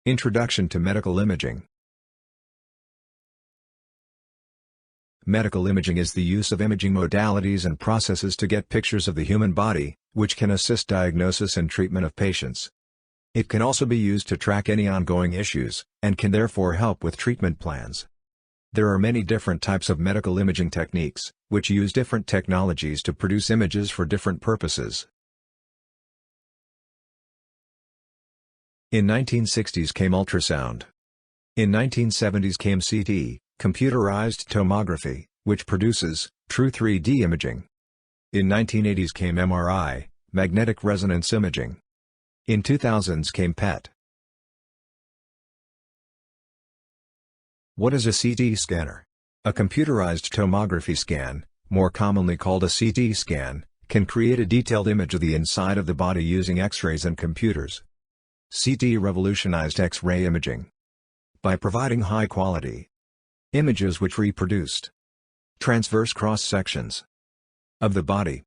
Introduction to Medical Imaging. Medical imaging is the use of imaging modalities and processes to get pictures of the human body, which can assist diagnosis and treatment of patients. It can also be used to track any ongoing issues, and can therefore help with treatment plans. There are many different types of medical imaging techniques, which use different technologies to produce images for different purposes. In 1960s came ultrasound. In 1970s came CT, computerized tomography, which produces true 3D imaging. In 1980s came MRI, magnetic resonance imaging. In 2000s came PET. What is a CT scanner? A computerized tomography scan, more commonly called a CT scan, can create a detailed image of the inside of the body using X-rays and computers. CT revolutionized X-ray imaging by providing high-quality images which reproduced transverse cross-sections of the body.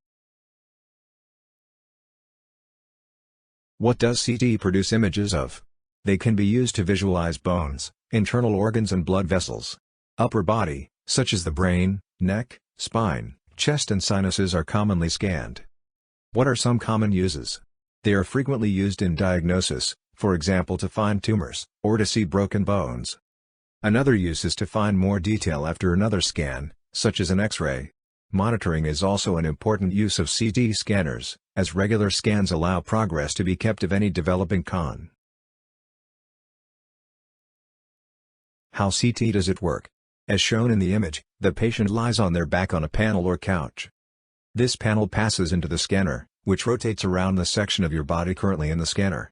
What does CT produce images of? They can be used to visualize bones, internal organs and blood vessels. Upper body, such as the brain, neck, spine, chest and sinuses are commonly scanned. What are some common uses? They are frequently used in diagnosis, for example to find tumors, or to see broken bones. Another use is to find more detail after another scan, such as an X-ray. Monitoring is also an important use of CT scanners, as regular scans allow progress to be kept of any developing con. How CT does it work? As shown in the image, the patient lies on their back on a panel or couch. This panel passes into the scanner, which rotates around the section of your body currently in the scanner.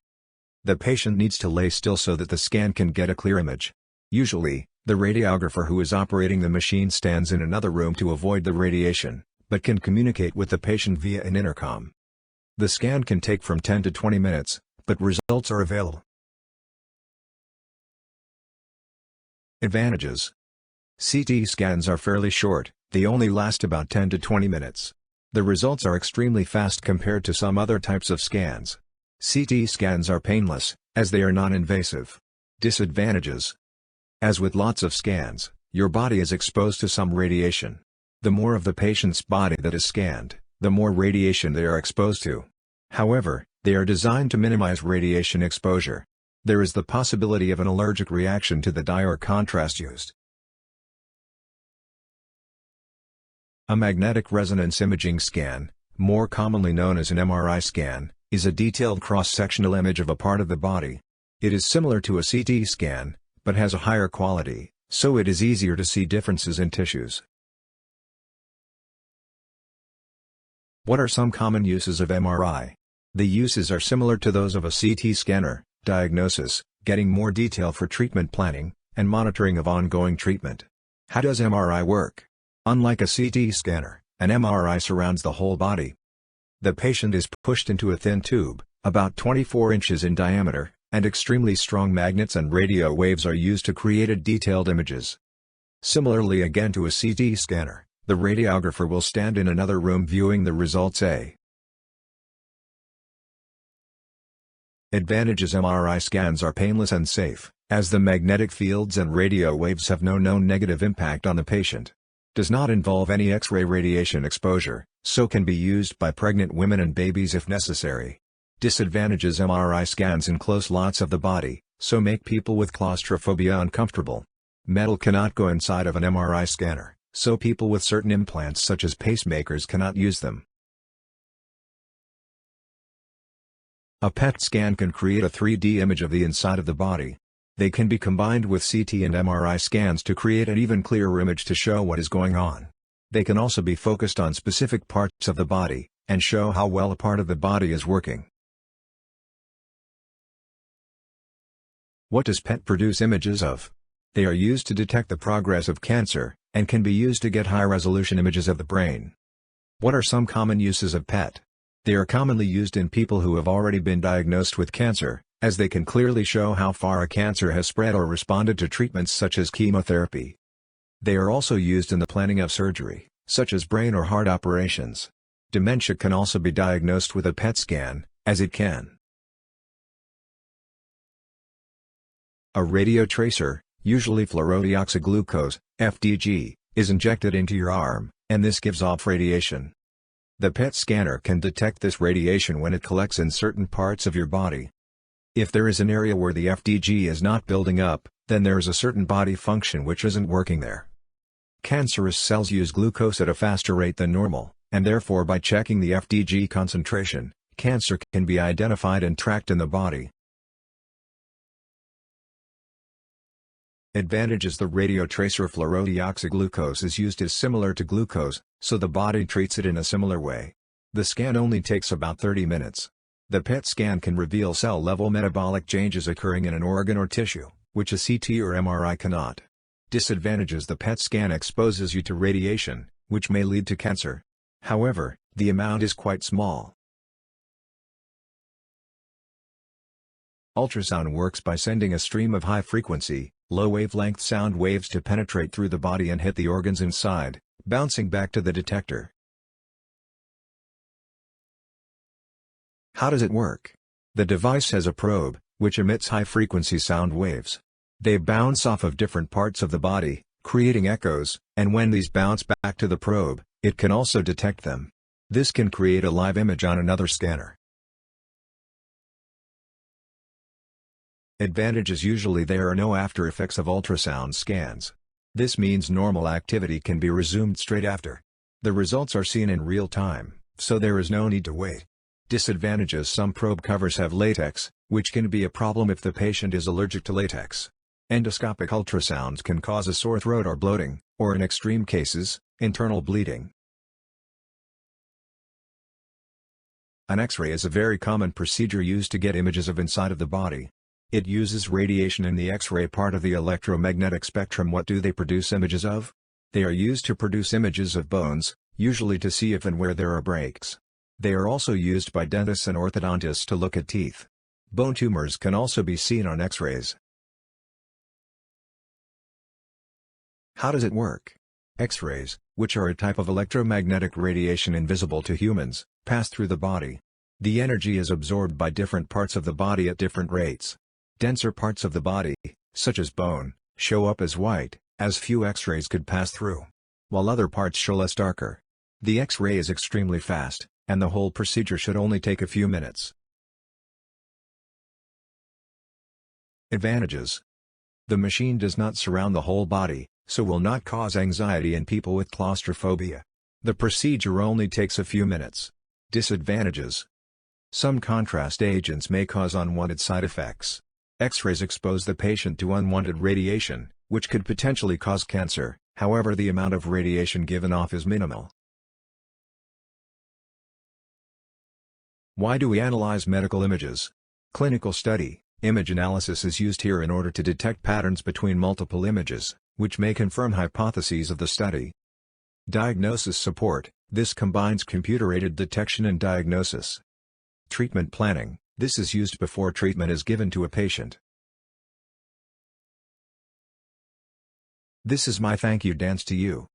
The patient needs to lay still so that the scan can get a clear image. Usually, the radiographer who is operating the machine stands in another room to avoid the radiation, but can communicate with the patient via an intercom. The scan can take from 10 to 20 minutes, but results are available. Advantages. CT scans are fairly short, they only last about 10 to 20 minutes. The results are extremely fast compared to some other types of scans. CT scans are painless, as they are non-invasive. Disadvantages. As with lots of scans, your body is exposed to some radiation. The more of the patient's body that is scanned, the more radiation they are exposed to. However, they are designed to minimize radiation exposure. There is the possibility of an allergic reaction to the dye or contrast used. A magnetic resonance imaging scan, more commonly known as an MRI scan, is a detailed cross-sectional image of a part of the body. It is similar to a CT scan, but has a higher quality, so it is easier to see differences in tissues. What are some common uses of MRI? The uses are similar to those of a CT scanner: diagnosis, getting more detail for treatment planning, and monitoring of ongoing treatment. How does MRI work? Unlike a CT scanner, an MRI surrounds the whole body. The patient is pushed into a thin tube, about 24 inches in diameter, and extremely strong magnets and radio waves are used to create detailed images. Similarly again to a CT scanner, the radiographer will stand in another room viewing the results. Advantages: MRI scans are painless and safe, as the magnetic fields and radio waves have no known negative impact on the patient. Does not involve any X-ray radiation exposure, so can be used by pregnant women and babies if necessary. Disadvantages: MRI scans enclose lots of the body, so make people with claustrophobia uncomfortable. Metal cannot go inside of an MRI scanner, so people with certain implants such as pacemakers cannot use them. A PET scan can create a 3D image of the inside of the body. They can be combined with CT and MRI scans to create an even clearer image to show what is going on. They can also be focused on specific parts of the body, and show how well a part of the body is working. What does PET produce images of? They are used to detect the progress of cancer, and can be used to get high-resolution images of the brain. What are some common uses of PET? They are commonly used in people who have already been diagnosed with cancer, as they can clearly show how far a cancer has spread or responded to treatments such as chemotherapy. They are also used in the planning of surgery, such as brain or heart operations. Dementia can also be diagnosed with a PET scan, as it can A radiotracer, usually fluorodeoxyglucose, FDG, is injected into your arm, and this gives off radiation. The PET scanner can detect this radiation when it collects in certain parts of your body. If there is an area where the FDG is not building up, then there is a certain body function which isn't working there. Cancerous cells use glucose at a faster rate than normal, and therefore by checking the FDG concentration, cancer can be identified and tracked in the body. Advantages: the radiotracer fluorodeoxyglucose is used as similar to glucose, so the body treats it in a similar way. The scan only takes about 30 minutes. The PET scan can reveal cell-level metabolic changes occurring in an organ or tissue, which a CT or MRI cannot. Disadvantages: the PET scan exposes you to radiation, which may lead to cancer. However, the amount is quite small. Ultrasound works by sending a stream of high-frequency, low-wavelength sound waves to penetrate through the body and hit the organs inside, bouncing back to the detector. How does it work? The device has a probe, which emits high-frequency sound waves. They bounce off of different parts of the body, creating echoes, and when these bounce back to the probe, it can also detect them. This can create a live image on another scanner. Advantages: usually there are no after effects of ultrasound scans. This means normal activity can be resumed straight after. The results are seen in real time, so there is no need to wait. Disadvantages: some probe covers have latex, which can be a problem if the patient is allergic to latex. Endoscopic ultrasounds can cause a sore throat or bloating, or in extreme cases, internal bleeding. An X-ray is a very common procedure used to get images of inside of the body. It uses radiation in the X-ray part of the electromagnetic spectrum. What do they produce images of? They are used to produce images of bones, usually to see if and where there are breaks. They are also used by dentists and orthodontists to look at teeth. Bone tumors can also be seen on X-rays. How does it work? X-rays, which are a type of electromagnetic radiation invisible to humans, pass through the body. The energy is absorbed by different parts of the body at different rates. Denser parts of the body, such as bone, show up as white, as few X-rays could pass through, while other parts show less darker. The X-ray is extremely fast, and the whole procedure should only take a few minutes. Advantages: the machine does not surround the whole body, so will not cause anxiety in people with claustrophobia. The procedure only takes a few minutes. Disadvantages: some contrast agents may cause unwanted side effects. X-rays expose the patient to unwanted radiation, which could potentially cause cancer, however the amount of radiation given off is minimal. Why do we analyze medical images? Clinical study, image analysis is used here in order to detect patterns between multiple images, which may confirm hypotheses of the study. Diagnosis support, this combines computer-aided detection and diagnosis. Treatment planning, this is used before treatment is given to a patient. This is my thank you dance to you.